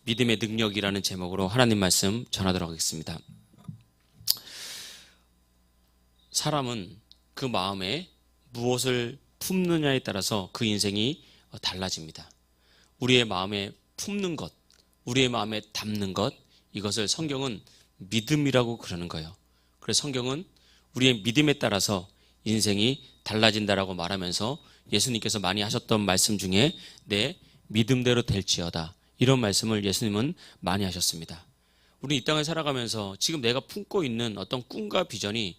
믿음의 능력이라는 제목으로 하나님 말씀 전하도록 하겠습니다. 사람은 그 마음에 무엇을 품느냐에 따라서 그 인생이 달라집니다. 우리의 마음에 품는 것, 우리의 마음에 담는 것, 이것을 성경은 믿음이라고 그러는 거예요. 그래서 성경은 우리의 믿음에 따라서 인생이 달라진다라고 말하면서 예수님께서 많이 하셨던 말씀 중에 내 믿음대로 될지어다, 이런 말씀을 예수님은 많이 하셨습니다. 우리 이 땅을 살아가면서 지금 내가 품고 있는 어떤 꿈과 비전이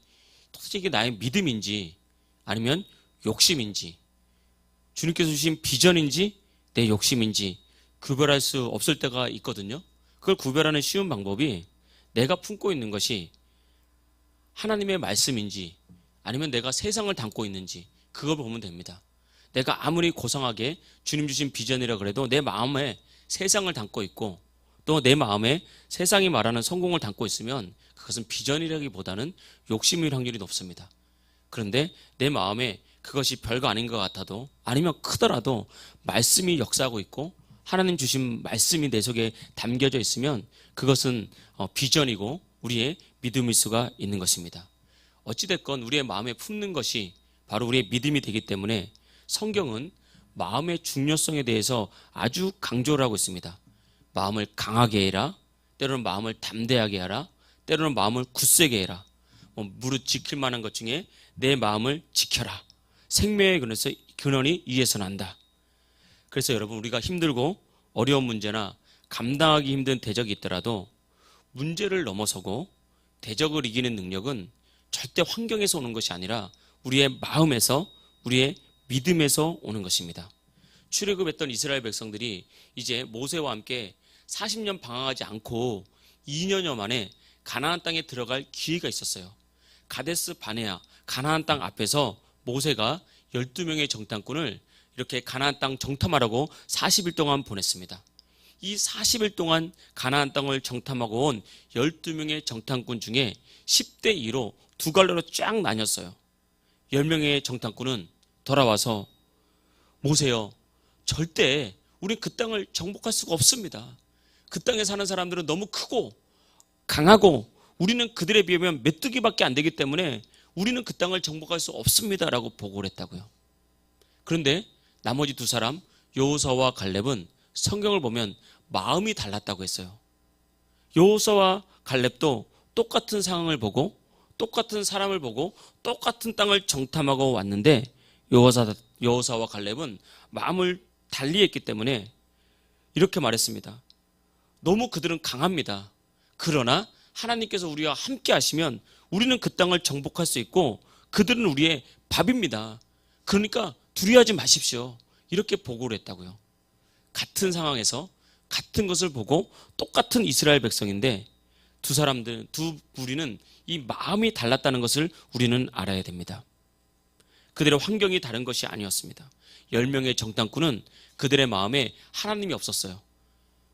도대체 이게 나의 믿음인지 아니면 욕심인지, 주님께서 주신 비전인지 내 욕심인지 구별할 수 없을 때가 있거든요. 그걸 구별하는 쉬운 방법이 내가 품고 있는 것이 하나님의 말씀인지 아니면 내가 세상을 담고 있는지 그걸 보면 됩니다. 내가 아무리 고상하게 주님 주신 비전이라 그래도 내 마음에 세상을 담고 있고 또 내 마음에 세상이 말하는 성공을 담고 있으면 그것은 비전이라기보다는 욕심일 확률이 높습니다. 그런데 내 마음에 그것이 별거 아닌 것 같아도 아니면 크더라도 말씀이 역사하고 있고 하나님 주신 말씀이 내 속에 담겨져 있으면 그것은 비전이고 우리의 믿음일 수가 있는 것입니다. 어찌됐건 우리의 마음에 품는 것이 바로 우리의 믿음이 되기 때문에 성경은 마음의 중요성에 대해서 아주 강조를 하고 있습니다. 마음을 강하게 해라, 때로는 마음을 담대하게 하라, 때로는 마음을 굳세게 해라. 무릇 지킬 만한 것 중에 내 마음을 지켜라. 생명의 근원이 이에서 난다. 그래서 여러분, 우리가 힘들고 어려운 문제나 감당하기 힘든 대적이 있더라도 문제를 넘어서고 대적을 이기는 능력은 절대 환경에서 오는 것이 아니라 우리의 마음에서, 우리의 믿음에서 오는 것입니다. 출애굽했던 이스라엘 백성들이 이제 모세와 함께 40년 방황하지 않고 2년여 만에 가나안 땅에 들어갈 기회가 있었어요. 가데스 바네아 가나안 땅 앞에서 모세가 12명의 정탐꾼을 이렇게 가나안 땅 정탐하라고 40일 동안 보냈습니다. 이 40일 동안 가나안 땅을 정탐하고 온 12명의 정탐꾼 중에 10대 2로 두 갈래로 쫙 나뉘었어요. 10명의 정탐꾼은 돌아와서 모세여, 절대 우리 그 땅을 정복할 수가 없습니다. 그 땅에 사는 사람들은 너무 크고 강하고 우리는 그들에 비하면 메뚜기밖에 안 되기 때문에 우리는 그 땅을 정복할 수 없습니다라고 보고를 했다고요. 그런데 나머지 두 사람 여호수아와 갈렙은 성경을 보면 마음이 달랐다고 했어요. 여호수아와 갈렙도 똑같은 상황을 보고 똑같은 사람을 보고 똑같은 땅을 정탐하고 왔는데 여호수아와 갈렙은 마음을 달리했기 때문에 이렇게 말했습니다. 너무 그들은 강합니다. 그러나 하나님께서 우리와 함께 하시면 우리는 그 땅을 정복할 수 있고 그들은 우리의 밥입니다. 그러니까 두려워하지 마십시오. 이렇게 보고를 했다고요. 같은 상황에서 같은 것을 보고 똑같은 이스라엘 백성인데 두 무리는 이 마음이 달랐다는 것을 우리는 알아야 됩니다. 그들의 환경이 다른 것이 아니었습니다. 10명의 정탐꾼은 그들의 마음에 하나님이 없었어요.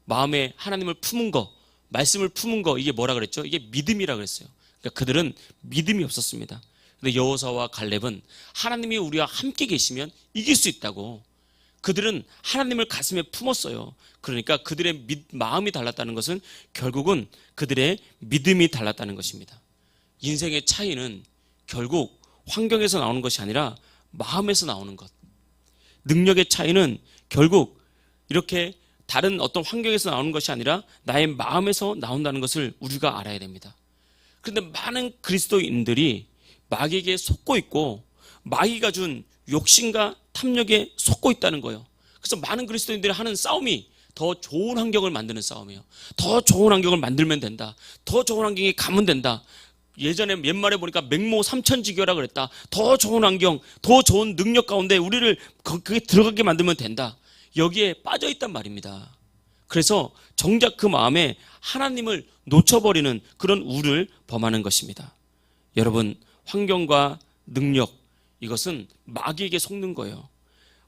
마음에 하나님을 품은 거, 말씀을 품은 거, 이게 뭐라 그랬죠? 이게 믿음이라 그랬어요. 그러니까 그들은 믿음이 없었습니다. 근데 여호수아와 갈렙은 하나님이 우리와 함께 계시면 이길 수 있다고, 그들은 하나님을 가슴에 품었어요. 그러니까 그들의 마음이 달랐다는 것은 결국은 그들의 믿음이 달랐다는 것입니다. 인생의 차이는 결국 환경에서 나오는 것이 아니라 마음에서 나오는 것. 능력의 차이는 결국 이렇게 다른 어떤 환경에서 나오는 것이 아니라 나의 마음에서 나온다는 것을 우리가 알아야 됩니다. 그런데 많은 그리스도인들이 마귀에게 속고 있고 마귀가 준 욕심과 탐욕에 속고 있다는 거예요. 그래서 많은 그리스도인들이 하는 싸움이 더 좋은 환경을 만드는 싸움이에요. 더 좋은 환경을 만들면 된다. 더 좋은 환경에 가면 된다. 예전에 옛말에 보니까 맹모 삼천지교라 그랬다. 더 좋은 환경, 더 좋은 능력 가운데 우리를 그게 들어가게 만들면 된다. 여기에 빠져 있단 말입니다. 그래서 정작 그 마음에 하나님을 놓쳐버리는 그런 우를 범하는 것입니다. 여러분, 환경과 능력, 이것은 마귀에게 속는 거예요.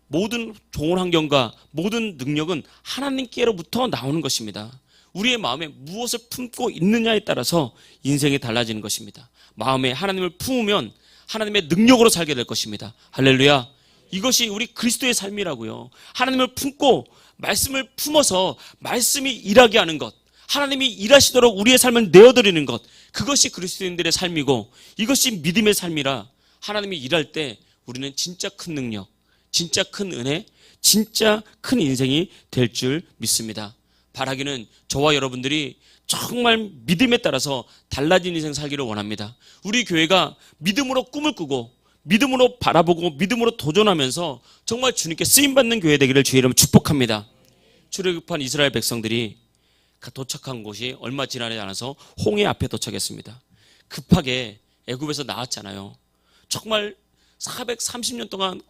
모든 좋은 환경과 모든 능력은 하나님께로부터 나오는 것입니다. 우리의 마음에 무엇을 품고 있느냐에 따라서 인생이 달라지는 것입니다. 마음에 하나님을 품으면 하나님의 능력으로 살게 될 것입니다. 할렐루야. 이것이 우리 그리스도의 삶이라고요. 하나님을 품고 말씀을 품어서 말씀이 일하게 하는 것, 하나님이 일하시도록 우리의 삶을 내어드리는 것, 그것이 그리스도인들의 삶이고 이것이 믿음의 삶이라 하나님이 일할 때 우리는 진짜 큰 능력, 진짜 큰 은혜, 진짜 큰 인생이 될 줄 믿습니다. 바라기는 저와 여러분들이 정말 믿음에 따라서 달라진 인생 살기를 원합니다. 우리 교회가 믿음으로 꿈을 꾸고 믿음으로 바라보고 믿음으로 도전하면서 정말 주님께 쓰임받는 교회 되기를 주의 이름으로 축복합니다. 출애굽한 이스라엘 백성들이 도착한 곳이 얼마 지나지 않아서 홍해 앞에 도착했습니다. 급하게 애굽에서 나왔잖아요. 정말 430년 동안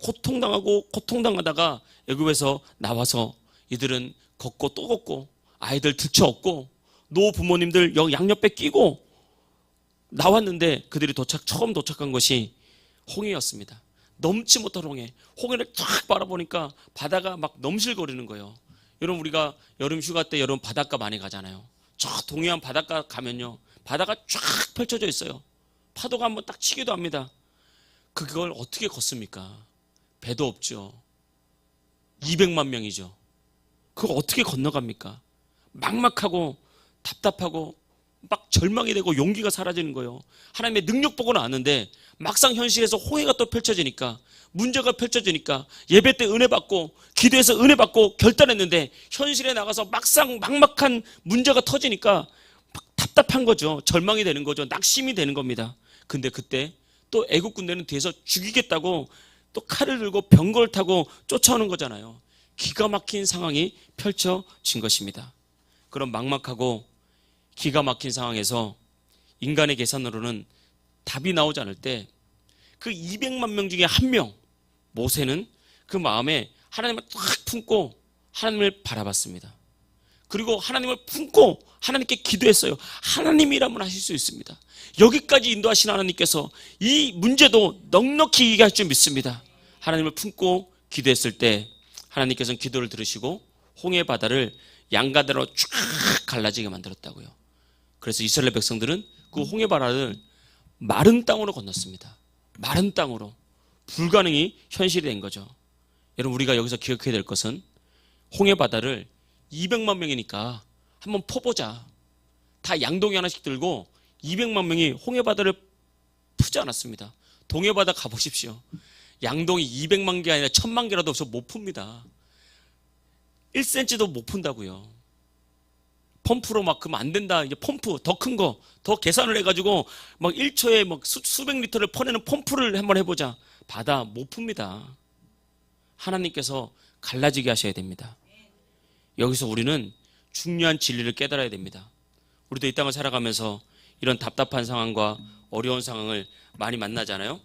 고통당하다가 애굽에서 나와서 이들은 걷고 또 걷고 아이들 들쳐업고 노부모님들 양옆에 끼고 나왔는데 그들이 처음 도착한 것이 홍해였습니다. 넘지 못할 홍해. 홍해를 쫙 바라보니까 바다가 막 넘실거리는 거예요. 여러분 우리가 여름 휴가 때 여러분 바닷가 많이 가잖아요. 저 동해안 바닷가 가면요. 바다가 쫙 펼쳐져 있어요. 파도가 한번 딱 치기도 합니다. 그걸 어떻게 걷습니까? 배도 없죠. 200만 명이죠. 그걸 어떻게 건너갑니까? 막막하고 답답하고 막 절망이 되고 용기가 사라지는 거예요. 하나님의 능력 보고는 아는데 막상 현실에서 홍해가 또 펼쳐지니까 문제가 펼쳐지니까 예배 때 은혜 받고 기도해서 은혜 받고 결단했는데 현실에 나가서 막상 막막한 문제가 터지니까 막 답답한 거죠. 절망이 되는 거죠. 낙심이 되는 겁니다. 근데 그때 또 애국 군대는 뒤에서 죽이겠다고 또 칼을 들고 병거를 타고 쫓아오는 거잖아요. 기가 막힌 상황이 펼쳐진 것입니다. 그런 막막하고 기가 막힌 상황에서 인간의 계산으로는 답이 나오지 않을 때 그 200만 명 중에 한 명 모세는 그 마음에 하나님을 딱 품고 하나님을 바라봤습니다. 그리고 하나님을 품고 하나님께 기도했어요. 하나님이라면 하실 수 있습니다. 여기까지 인도하신 하나님께서 이 문제도 넉넉히 이기게 할 줄 믿습니다. 하나님을 품고 기도했을 때 하나님께서는 기도를 들으시고 홍해 바다를 양가대로 쫙 갈라지게 만들었다고요. 그래서 이스라엘 백성들은 그 홍해 바다를 마른 땅으로 건넜습니다. 마른 땅으로. 불가능이 현실이 된 거죠. 여러분 우리가 여기서 기억해야 될 것은 홍해 바다를 200만 명이니까 한번 퍼보자. 다 양동이 하나씩 들고 200만 명이 홍해 바다를 푸지 않았습니다. 동해 바다 가보십시오. 양동이 200만 개 아니라 1000만 개라도 없어 못 풉니다. 1cm도 못 푼다고요. 펌프로 막 그러면 안 된다. 이제 펌프 더 큰 거 더 계산을 해가지고 막 1초에 막 수백 리터를 퍼내는 펌프를 한번 해보자. 바다 못 풉니다. 하나님께서 갈라지게 하셔야 됩니다. 여기서 우리는 중요한 진리를 깨달아야 됩니다. 우리도 이 땅을 살아가면서 이런 답답한 상황과 어려운 상황을 많이 만나잖아요.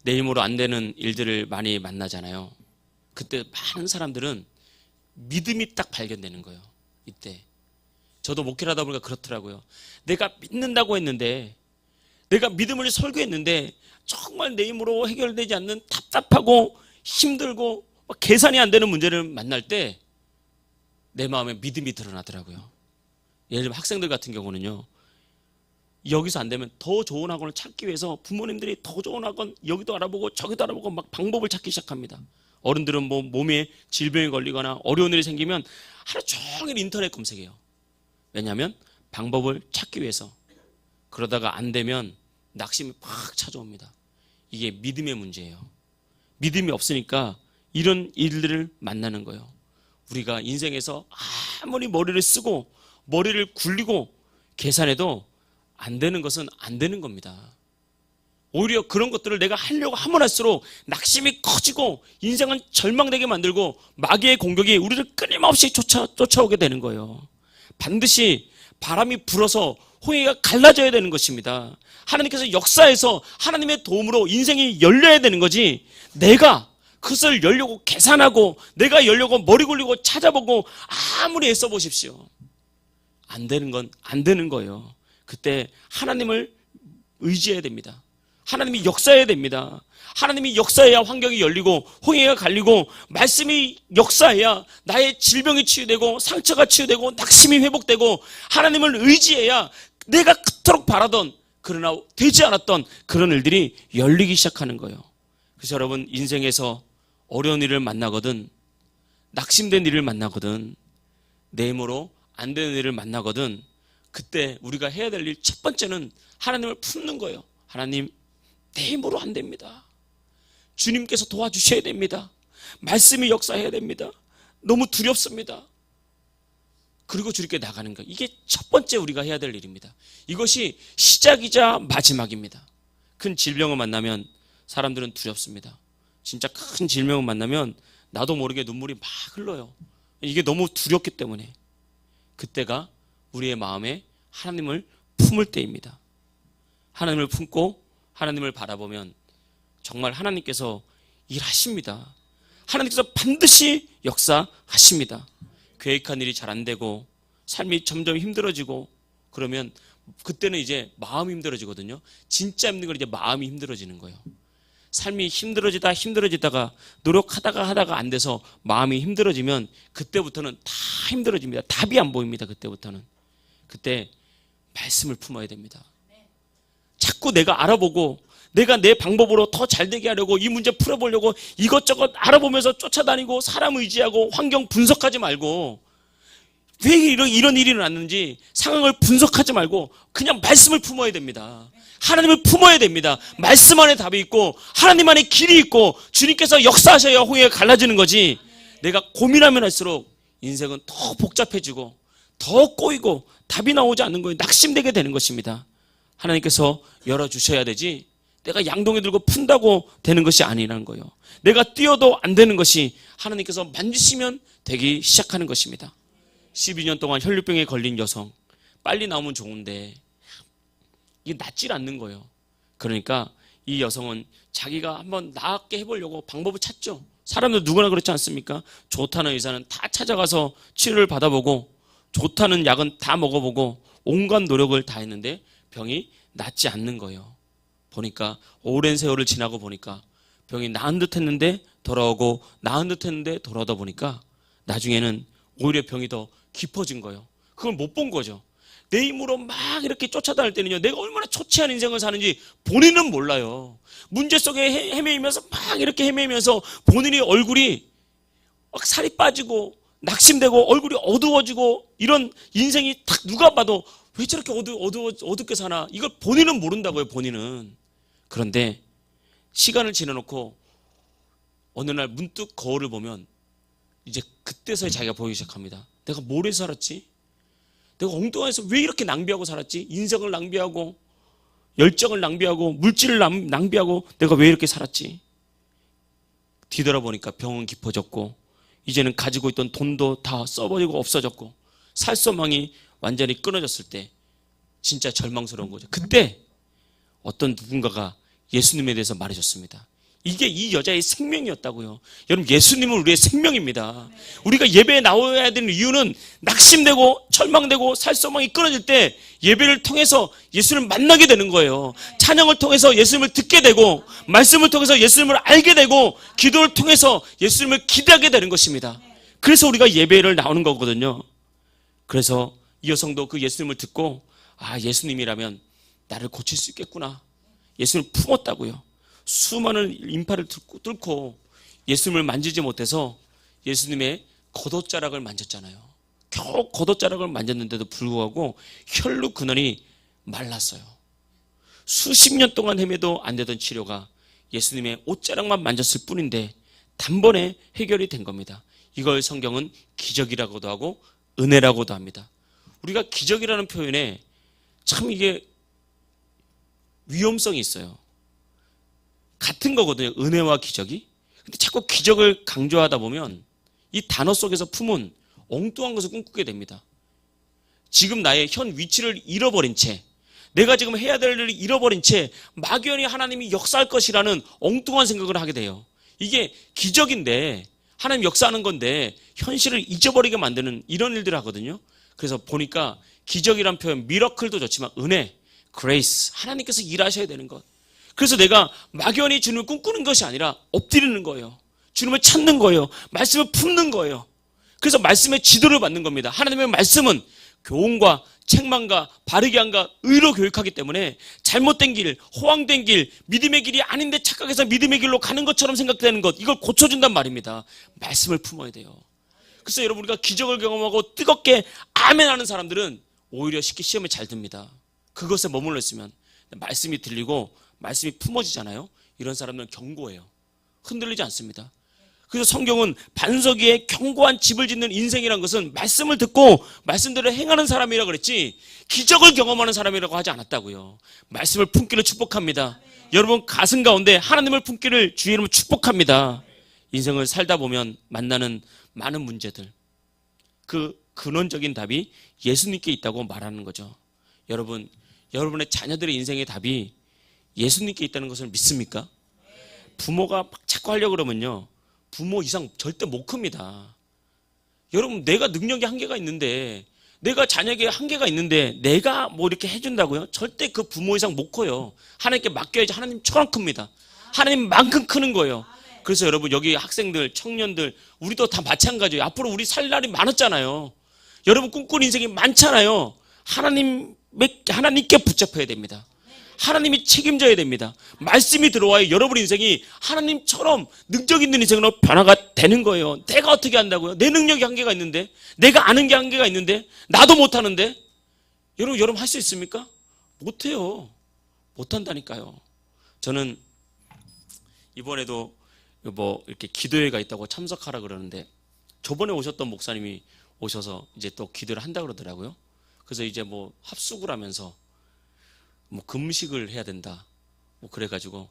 내 힘으로 안 되는 일들을 많이 만나잖아요. 그때 많은 사람들은 믿음이 딱 발견되는 거예요. 이때 저도 목회를 하다 보니까 그렇더라고요. 내가 믿는다고 했는데 내가 믿음을 설교했는데 정말 내 힘으로 해결되지 않는 답답하고 힘들고 계산이 안 되는 문제를 만날 때 내 마음에 믿음이 드러나더라고요. 예를 들면 학생들 같은 경우는요. 여기서 안 되면 더 좋은 학원을 찾기 위해서 부모님들이 더 좋은 학원 여기도 알아보고 저기도 알아보고 막 방법을 찾기 시작합니다. 어른들은 뭐 몸에 질병이 걸리거나 어려운 일이 생기면 하루 종일 인터넷 검색해요. 왜냐하면 방법을 찾기 위해서. 그러다가 안 되면 낙심이 팍 찾아옵니다. 이게 믿음의 문제예요. 믿음이 없으니까 이런 일들을 만나는 거예요. 우리가 인생에서 아무리 머리를 쓰고 머리를 굴리고 계산해도 안 되는 것은 안 되는 겁니다. 오히려 그런 것들을 내가 하려고 하면 할수록 낙심이 커지고 인생은 절망되게 만들고 마귀의 공격이 우리를 끊임없이 쫓아오게 되는 거예요. 반드시 바람이 불어서 홍해가 갈라져야 되는 것입니다. 하나님께서 역사에서 하나님의 도움으로 인생이 열려야 되는 거지 내가 그것을 열려고 계산하고 내가 열려고 머리 굴리고 찾아보고 아무리 애써 보십시오. 안 되는 건 안 되는 거예요. 그때 하나님을 의지해야 됩니다. 하나님이 역사해야 됩니다. 하나님이 역사해야 환경이 열리고 홍해가 갈리고 말씀이 역사해야 나의 질병이 치유되고 상처가 치유되고 낙심이 회복되고 하나님을 의지해야 내가 그토록 바라던 그러나 되지 않았던 그런 일들이 열리기 시작하는 거예요. 그래서 여러분 인생에서 어려운 일을 만나거든 낙심된 일을 만나거든, 내 힘으로 안 되는 일을 만나거든, 그때 우리가 해야 될 일 첫 번째는 하나님을 품는 거예요. 하나님, 내 힘으로 안 됩니다. 주님께서 도와주셔야 됩니다. 말씀이 역사해야 됩니다. 너무 두렵습니다. 그리고 주님께 나가는 것, 이게 첫 번째 우리가 해야 될 일입니다. 이것이 시작이자 마지막입니다. 큰 질병을 만나면 사람들은 두렵습니다. 진짜 큰 질병을 만나면 나도 모르게 눈물이 막 흘러요. 이게 너무 두렵기 때문에. 그때가 우리의 마음에 하나님을 품을 때입니다. 하나님을 품고 하나님을 바라보면 정말 하나님께서 일하십니다. 하나님께서 반드시 역사하십니다. 계획한 일이 잘 안 되고 삶이 점점 힘들어지고 그러면 그때는 이제 마음이 힘들어지거든요. 진짜 힘든 건 이제 마음이 힘들어지는 거예요. 삶이 힘들어지다가 노력하다가 안 돼서 마음이 힘들어지면 그때부터는 다 힘들어집니다. 답이 안 보입니다. 그때부터는. 그때 말씀을 품어야 됩니다. 자꾸 내가 알아보고 내가 내 방법으로 더 잘되게 하려고 이 문제 풀어보려고 이것저것 알아보면서 쫓아다니고 사람 의지하고 환경 분석하지 말고, 왜 이런 일이 일어났는지 상황을 분석하지 말고 그냥 말씀을 품어야 됩니다. 하나님을 품어야 됩니다. 말씀 안에 답이 있고 하나님 안에 길이 있고 주님께서 역사하셔야 홍해가 갈라지는 거지, 내가 고민하면 할수록 인생은 더 복잡해지고 더 꼬이고 답이 나오지 않는 거예요. 낙심되게 되는 것입니다. 하나님께서 열어주셔야 되지 내가 양동이 들고 푼다고 되는 것이 아니라는 거예요. 내가 뛰어도 안 되는 것이 하나님께서 만지시면 되기 시작하는 것입니다. 12년 동안 혈류병에 걸린 여성, 빨리 나오면 좋은데 이게 낫질 않는 거예요. 그러니까 이 여성은 자기가 한번 낫게 해보려고 방법을 찾죠. 사람들 누구나 그렇지 않습니까? 좋다는 의사는 다 찾아가서 치료를 받아보고 좋다는 약은 다 먹어보고 온갖 노력을 다 했는데 병이 낫지 않는 거예요. 보니까 오랜 세월을 지나고 보니까 병이 나은 듯 했는데 돌아오고 나은 듯 했는데 돌아오다 보니까 나중에는 오히려 병이 더 깊어진 거예요. 그걸 못 본 거죠. 내 힘으로 막 이렇게 쫓아다닐 때는요, 내가 얼마나 초췌한 인생을 사는지 본인은 몰라요. 문제 속에 헤매이면서 막 이렇게 헤매면서 본인의 얼굴이 막 살이 빠지고 낙심되고 얼굴이 어두워지고 이런 인생이 딱 누가 봐도 왜 저렇게 어둡게 사나, 이걸 본인은 모른다고요. 본인은. 그런데 시간을 지나놓고 어느 날 문득 거울을 보면 이제 그때서야 자기가 보이기 시작합니다. 내가 뭘 해서 살았지? 내가 엉뚱해서 왜 이렇게 낭비하고 살았지? 인생을 낭비하고 열정을 낭비하고 물질을 낭비하고 내가 왜 이렇게 살았지? 뒤돌아보니까 병은 깊어졌고 이제는 가지고 있던 돈도 다 써버리고 없어졌고 살소망이 완전히 끊어졌을 때 진짜 절망스러운 거죠. 그때 어떤 누군가가 예수님에 대해서 말해줬습니다. 이게 이 여자의 생명이었다고요. 여러분, 예수님은 우리의 생명입니다. 우리가 예배에 나와야 되는 이유는 낙심되고 절망되고 살소망이 끊어질 때 예배를 통해서 예수님을 만나게 되는 거예요. 찬양을 통해서 예수님을 듣게 되고 말씀을 통해서 예수님을 알게 되고 기도를 통해서 예수님을 기대하게 되는 것입니다. 그래서 우리가 예배를 나오는 거거든요. 그래서 이 여성도 그 예수님을 듣고 예수님이라면 나를 고칠 수 있겠구나. 예수님을 품었다고요. 수많은 인파를 뚫고 예수님을 만지지 못해서 예수님의 겉옷자락을 만졌잖아요. 겨우 겉옷자락을 만졌는데도 불구하고 혈루 근원이 말랐어요. 수십 년 동안 헤매도 안 되던 치료가 예수님의 옷자락만 만졌을 뿐인데 단번에 해결이 된 겁니다. 이걸 성경은 기적이라고도 하고 은혜라고도 합니다. 우리가 기적이라는 표현에 참 이게 위험성이 있어요. 같은 거거든요. 은혜와 기적이. 근데 자꾸 기적을 강조하다 보면 이 단어 속에서 품은 엉뚱한 것을 꿈꾸게 됩니다. 지금 나의 현 위치를 잃어버린 채, 내가 지금 해야 될 일을 잃어버린 채 막연히 하나님이 역사할 것이라는 엉뚱한 생각을 하게 돼요. 이게 기적인데 하나님 역사하는 건데 현실을 잊어버리게 만드는 이런 일들을 하거든요. 그래서 보니까 기적이란 표현, 미러클도 좋지만 은혜, 그레이스, 하나님께서 일하셔야 되는 것. 그래서 내가 막연히 주님을 꿈꾸는 것이 아니라 엎드리는 거예요. 주님을 찾는 거예요. 말씀을 품는 거예요. 그래서 말씀의 지도를 받는 겁니다. 하나님의 말씀은 교훈과 책망과 바르게 함과 의로 교육하기 때문에 잘못된 길, 허황된 길, 믿음의 길이 아닌데 착각해서 믿음의 길로 가는 것처럼 생각되는 것, 이걸 고쳐준단 말입니다. 말씀을 품어야 돼요. 그래서 여러분, 우리가 기적을 경험하고 뜨겁게 아멘 하는 사람들은 오히려 쉽게 시험에 잘 듭니다. 그것에 머물러 있으면. 말씀이 들리고 말씀이 품어지잖아요. 이런 사람들은 견고해요. 흔들리지 않습니다. 그래서 성경은 반석 위에 견고한 집을 짓는 인생이란 것은 말씀을 듣고 말씀대로 행하는 사람이라고 그랬지, 기적을 경험하는 사람이라고 하지 않았다고요. 말씀을 품기를 축복합니다. 여러분 가슴 가운데 하나님을 품기를 주의 이름으로 축복합니다. 인생을 살다 보면 만나는 많은 문제들, 그 근원적인 답이 예수님께 있다고 말하는 거죠. 여러분, 여러분의 자녀들의 인생의 답이 예수님께 있다는 것을 믿습니까? 부모가 막 자꾸 하려고 그러면요, 부모 이상 절대 못 큽니다. 여러분, 내가 능력이 한계가 있는데, 내가 자녀에게 한계가 있는데 내가 뭐 이렇게 해준다고요? 절대 그 부모 이상 못 커요. 하나님께 맡겨야지 하나님처럼 큽니다. 하나님만큼 크는 거예요. 그래서 여러분, 여기 학생들, 청년들, 우리도 다 마찬가지예요. 앞으로 우리 살 날이 많았잖아요. 여러분 꿈꾸는 인생이 많잖아요. 하나님께 붙잡혀야 됩니다. 하나님이 책임져야 됩니다. 말씀이 들어와야 여러분 인생이 하나님처럼 능력 있는 인생으로 변화가 되는 거예요. 내가 어떻게 한다고요? 내 능력이 한계가 있는데, 내가 아는 게 한계가 있는데, 나도 못하는데. 여러분 할 수 있습니까? 못해요. 못한다니까요. 저는 이번에도 뭐 이렇게 기도회가 있다고 참석하라 그러는데, 저번에 오셨던 목사님이 오셔서 이제 또 기도를 한다 그러더라고요. 그래서 이제 뭐 합숙을 하면서 뭐 금식을 해야 된다, 뭐 그래가지고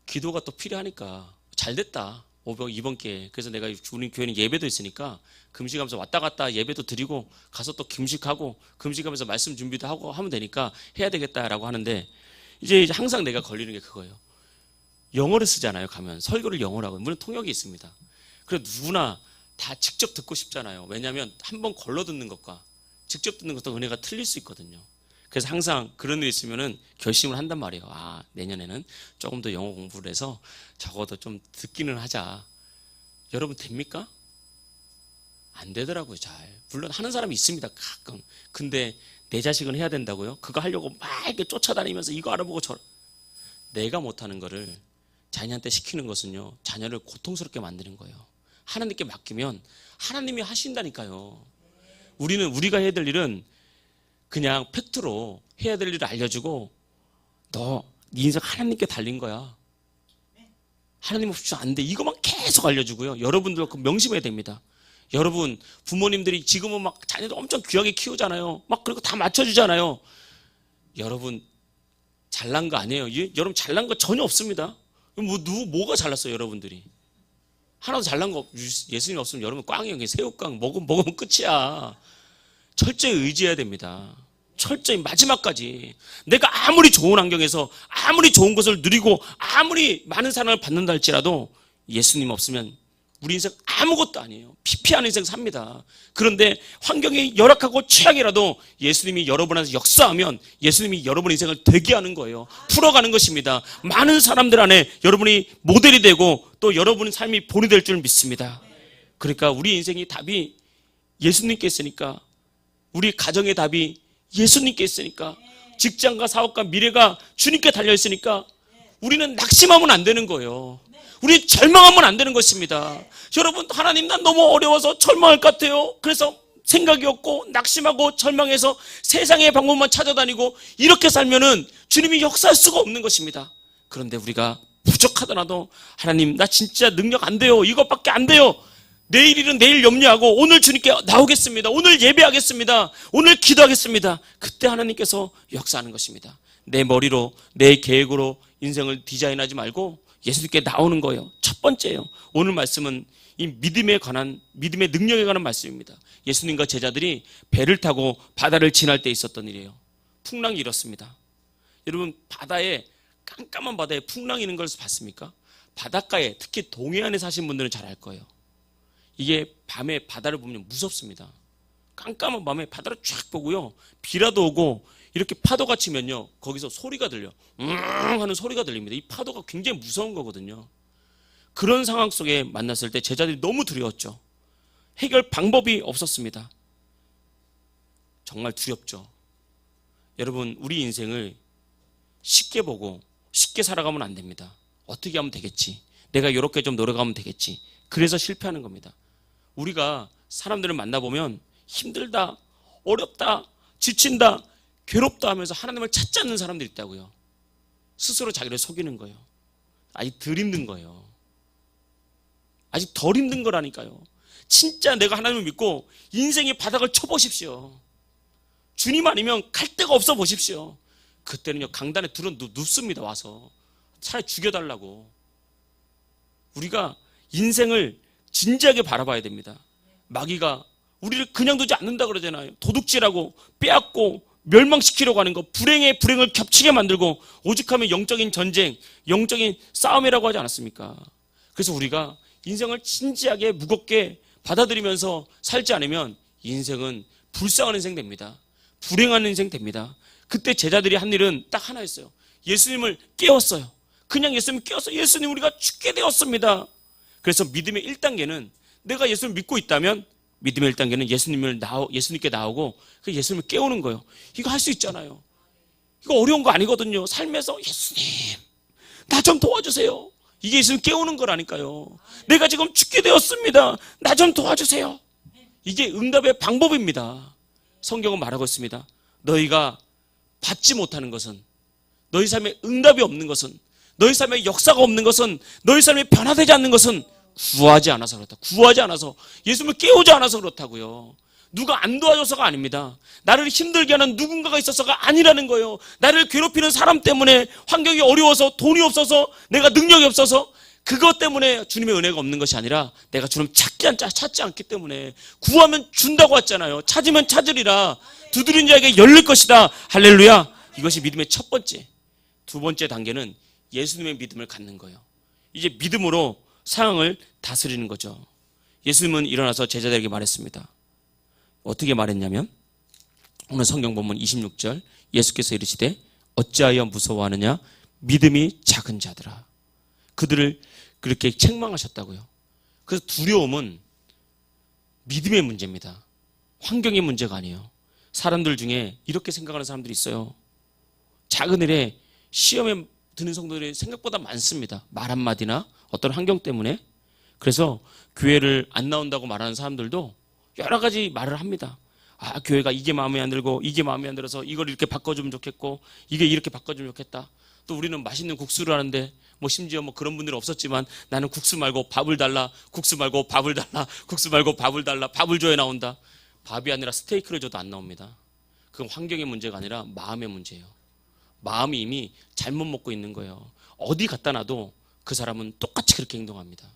기도가 또 필요하니까 잘 됐다, 이번 기회에. 그래서 내가 우리 교회는 예배도 있으니까 금식하면서 왔다 갔다 예배도 드리고 가서 또 금식하고 금식하면서 말씀 준비도 하고 하면 되니까 해야 되겠다라고 하는데, 이제 항상 내가 걸리는 게 그거예요. 영어를 쓰잖아요. 가면 설교를 영어로 하고, 물론 통역이 있습니다. 그래서 누구나 다 직접 듣고 싶잖아요. 왜냐하면 한번 걸러 듣는 것과 직접 듣는 것도 은혜가 틀릴 수 있거든요. 그래서 항상 그런 일 있으면은 결심을 한단 말이에요. 내년에는 조금 더 영어 공부를 해서 적어도 좀 듣기는 하자. 여러분 됩니까? 안 되더라고요, 잘. 물론 하는 사람이 있습니다, 가끔. 근데 내 자식은 해야 된다고요? 그거 하려고 막 이렇게 쫓아다니면서 이거 알아보고 내가 못하는 거를 자녀한테 시키는 것은요, 자녀를 고통스럽게 만드는 거예요. 하나님께 맡기면 하나님이 하신다니까요. 우리가 해야 될 일은 그냥 팩트로 해야 될 일을 알려주고, 네 인생 하나님께 달린 거야. 하나님 없이 안 돼. 이것만 계속 알려주고요. 여러분들 그 명심해야 됩니다. 여러분 부모님들이 지금은 막 자녀들 엄청 귀하게 키우잖아요. 막 그리고 다 맞춰주잖아요. 여러분 잘난 거 아니에요. 여러분 잘난 거 전혀 없습니다. 뭐가 잘났어요, 여러분들이? 하나도 잘난 거 예수님 없으면 여러분 꽝이에요. 새우깡 먹으면 끝이야. 철저히 의지해야 됩니다. 철저히 마지막까지. 내가 아무리 좋은 환경에서 아무리 좋은 것을 누리고 아무리 많은 사랑을 받는다 할지라도 예수님 없으면 우리 인생 아무것도 아니에요. 피폐한 인생 삽니다. 그런데 환경이 열악하고 최악이라도 예수님이 여러분 안에서 역사하면 예수님이 여러분 인생을 되게 하는 거예요. 풀어가는 것입니다. 많은 사람들 안에 여러분이 모델이 되고 또 여러분의 삶이 본이 될 줄 믿습니다. 그러니까 우리 인생이 답이 예수님께 있으니까, 우리 가정의 답이 예수님께 있으니까, 직장과 사업과 미래가 주님께 달려있으니까 우리는 낙심하면 안 되는 거예요. 우리 절망하면 안 되는 것입니다. 여러분, 하나님 난 너무 어려워서 절망할 것 같아요. 그래서 생각이 없고 낙심하고 절망해서 세상의 방법만 찾아다니고 이렇게 살면은 주님이 역사할 수가 없는 것입니다. 그런데 우리가 부족하더라도 하나님 나 진짜 능력 안 돼요. 이것밖에 안 돼요. 내일 일은 내일 염려하고 오늘 주님께 나오겠습니다. 오늘 예배하겠습니다. 오늘 기도하겠습니다. 그때 하나님께서 역사하는 것입니다. 내 머리로 내 계획으로 인생을 디자인하지 말고 예수님께 나오는 거예요. 첫 번째예요. 오늘 말씀은 이 믿음의 능력에 관한 말씀입니다. 예수님과 제자들이 배를 타고 바다를 지날 때 있었던 일이에요. 풍랑이 일었습니다. 여러분 깜깜한 바다에 풍랑이 있는 걸 봤습니까? 바닷가에, 특히 동해안에 사신 분들은 잘 알 거예요. 이게 밤에 바다를 보면 무섭습니다. 깜깜한 밤에 바다를 쫙 보고요, 비라도 오고 이렇게 파도가 치면요, 거기서 소리가 들려. 하는 소리가 들립니다. 이 파도가 굉장히 무서운 거거든요. 그런 상황 속에 만났을 때 제자들이 너무 두려웠죠. 해결 방법이 없었습니다. 정말 두렵죠. 여러분, 우리 인생을 쉽게 보고 쉽게 살아가면 안 됩니다. 어떻게 하면 되겠지, 내가 이렇게 좀 노력하면 되겠지, 그래서 실패하는 겁니다. 우리가 사람들을 만나보면 힘들다, 어렵다, 지친다, 괴롭다 하면서 하나님을 찾지 않는 사람들이 있다고요. 스스로 자기를 속이는 거예요. 아직 덜 힘든 거예요. 아직 덜 힘든 거라니까요. 진짜 내가 하나님을 믿고 인생의 바닥을 쳐보십시오. 주님 아니면 갈 데가 없어 보십시오. 그때는요, 강단에 들어 눕습니다. 와서 차라리 죽여달라고. 우리가 인생을 진지하게 바라봐야 됩니다. 마귀가 우리를 그냥 두지 않는다 그러잖아요. 도둑질하고 빼앗고 멸망시키려고 하는 거, 불행에 불행을 겹치게 만들고 오직하면 영적인 전쟁, 영적인 싸움이라고 하지 않았습니까? 그래서 우리가 인생을 진지하게 무겁게 받아들이면서 살지 않으면 인생은 불쌍한 인생 됩니다. 불행한 인생 됩니다. 그때 제자들이 한 일은 딱 하나였어요. 예수님을 깨웠어요. 그냥 예수님을 깨웠어요. 예수님, 우리가 죽게 되었습니다. 그래서 믿음의 1단계는 내가 예수님을 믿고 있다면 믿음의 1단계는 예수님께 나오고 그 예수님을 깨우는 거예요. 이거 할 수 있잖아요. 이거 어려운 거 아니거든요. 삶에서 예수님, 나 좀 도와주세요. 이게 예수님 깨우는 거라니까요. 내가 지금 죽게 되었습니다. 나 좀 도와주세요. 이게 응답의 방법입니다. 성경은 말하고 있습니다. 너희가 받지 못하는 것은, 너희 삶에 응답이 없는 것은, 너희 삶에 역사가 없는 것은, 너희 삶에 변화되지 않는 것은 구하지 않아서 그렇다. 구하지 않아서, 예수님을 깨우지 않아서 그렇다고요. 누가 안 도와줘서가 아닙니다. 나를 힘들게 하는 누군가가 있어서가 아니라는 거예요. 나를 괴롭히는 사람 때문에, 환경이 어려워서, 돈이 없어서, 내가 능력이 없어서, 그것 때문에 주님의 은혜가 없는 것이 아니라 내가 주님 찾지 않기 때문에. 구하면 준다고 했잖아요. 찾으면 찾으리라. 두드린 자에게 열릴 것이다. 할렐루야. 이것이 믿음의 첫 번째. 두 번째 단계는 예수님의 믿음을 갖는 거예요. 이제 믿음으로 상황을 다스리는 거죠. 예수님은 일어나서 제자들에게 말했습니다. 어떻게 말했냐면 오늘 성경 본문 26절, 예수께서 이르시되 어찌하여 무서워하느냐, 믿음이 작은 자들아. 그들을 그렇게 책망하셨다고요. 그래서 두려움은 믿음의 문제입니다. 환경의 문제가 아니에요. 사람들 중에 이렇게 생각하는 사람들이 있어요. 작은 일에 시험에 드는 성도들이 생각보다 많습니다. 말 한마디나 어떤 환경 때문에. 그래서 교회를 안 나온다고 말하는 사람들도 여러 가지 말을 합니다. 아, 교회가 이게 마음에 안 들고, 이게 마음에 안 들어서 이걸 이렇게 바꿔주면 좋겠고, 이게 이렇게 바꿔주면 좋겠다. 또 우리는 맛있는 국수를 하는데, 심지어 그런 분들은 없었지만, 나는 국수 말고 밥을 달라, 국수 말고 밥을 달라, 국수 말고 밥을 달라, 밥을 줘야 나온다. 밥이 아니라 스테이크를 줘도 안 나옵니다. 그건 환경의 문제가 아니라 마음의 문제예요. 마음이 이미 잘못 먹고 있는 거예요. 어디 갖다 놔도 그 사람은 똑같이 그렇게 행동합니다.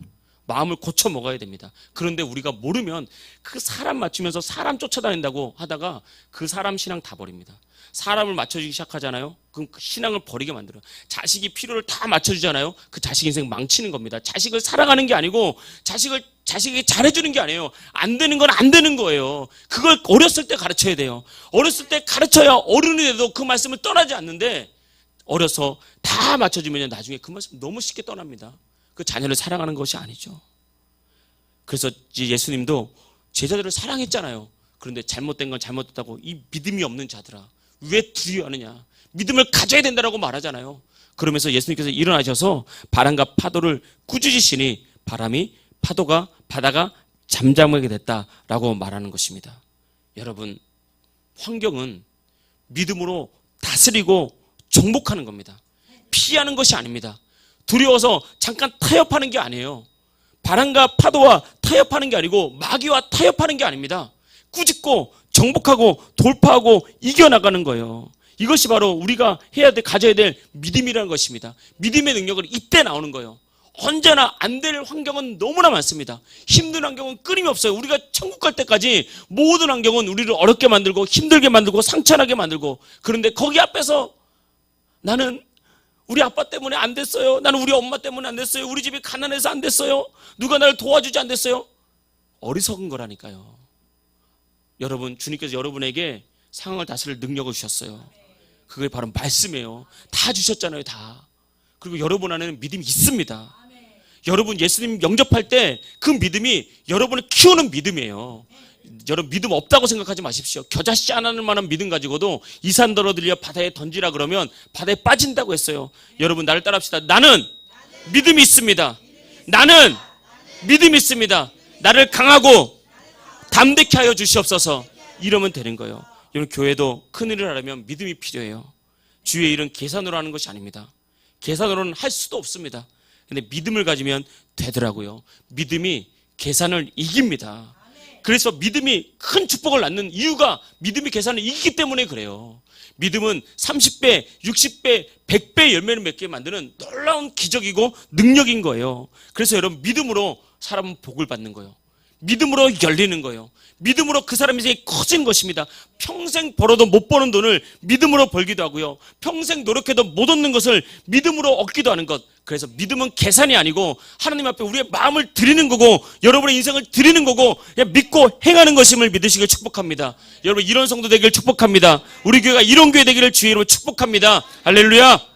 마음을 고쳐 먹어야 됩니다. 그런데 우리가 모르면 그 사람 맞추면서 사람 쫓아다닌다고 하다가 그 사람 신앙 다 버립니다. 사람을 맞춰주기 시작하잖아요. 그럼 그 신앙을 버리게 만들어요. 자식이 필요를 다 맞춰주잖아요. 그 자식 인생 망치는 겁니다. 자식을 사랑하는 게 아니고 자식에게 잘해주는 게 아니에요. 안 되는 건 안 되는 거예요. 그걸 어렸을 때 가르쳐야 돼요. 어렸을 때 가르쳐야 어른이 돼도 그 말씀을 떠나지 않는데, 어려서 다 맞춰주면 나중에 그 말씀 너무 쉽게 떠납니다. 그 자녀를 사랑하는 것이 아니죠. 그래서 예수님도 제자들을 사랑했잖아요. 그런데 잘못된 건 잘못됐다고, 이 믿음이 없는 자들아, 왜 두려워하느냐, 믿음을 가져야 된다고 말하잖아요. 그러면서 예수님께서 일어나셔서 바람과 파도를 꾸짖으시니 바다가 잠잠하게 됐다라고 말하는 것입니다. 여러분, 환경은 믿음으로 다스리고 정복하는 겁니다. 피하는 것이 아닙니다. 두려워서 잠깐 타협하는 게 아니에요. 바람과 파도와 타협하는 게 아니고 마귀와 타협하는 게 아닙니다. 꾸짖고 정복하고 돌파하고 이겨나가는 거예요. 이것이 바로 우리가 가져야 될 믿음이라는 것입니다. 믿음의 능력은 이때 나오는 거예요. 언제나 안 될 환경은 너무나 많습니다. 힘든 환경은 끊임이 없어요. 우리가 천국 갈 때까지 모든 환경은 우리를 어렵게 만들고 힘들게 만들고 상처나게 만들고, 그런데 거기 앞에서 나는 우리 아빠 때문에 안 됐어요. 나는 우리 엄마 때문에 안 됐어요. 우리 집이 가난해서 안 됐어요. 누가 나를 도와주지 안 됐어요. 어리석은 거라니까요. 여러분, 주님께서 여러분에게 상황을 다스릴 능력을 주셨어요. 그게 바로 말씀이에요. 다 주셨잖아요, 다. 그리고 여러분 안에는 믿음이 있습니다. 여러분 예수님 영접할 때 그 믿음이 여러분을 키우는 믿음이에요. 여러분 믿음 없다고 생각하지 마십시오. 겨자씨 안 하는 만한 믿음 가지고도 이 산 들어 바다에 던지라 그러면 바다에 빠진다고 했어요. 여러분 나를 따라합시다. 나는 믿음이 있습니다. 나는 믿음이 있습니다. 나를 강하고 담대케 하여 주시옵소서. 이러면 되는 거예요. 여러분, 교회도 큰일을 하려면 믿음이 필요해요. 주의 일은 계산으로 하는 것이 아닙니다. 계산으로는 할 수도 없습니다. 근데 믿음을 가지면 되더라고요. 믿음이 계산을 이깁니다. 그래서 믿음이 큰 축복을 낳는 이유가 믿음이 계산을 이기기 때문에 그래요. 믿음은 30배, 60배, 100배 열매를 맺게 만드는 놀라운 기적이고 능력인 거예요. 그래서 여러분, 믿음으로 사람은 복을 받는 거예요. 믿음으로 열리는 거예요. 믿음으로 그 사람의 인생이 커진 것입니다. 평생 벌어도 못 버는 돈을 믿음으로 벌기도 하고요. 평생 노력해도 못 얻는 것을 믿음으로 얻기도 하는 것. 그래서 믿음은 계산이 아니고 하나님 앞에 우리의 마음을 드리는 거고 여러분의 인생을 드리는 거고 그냥 믿고 행하는 것임을 믿으시길 축복합니다. 여러분, 이런 성도 되기를 축복합니다. 우리 교회가 이런 교회 되기를 주의 이름으로 축복합니다. 할렐루야.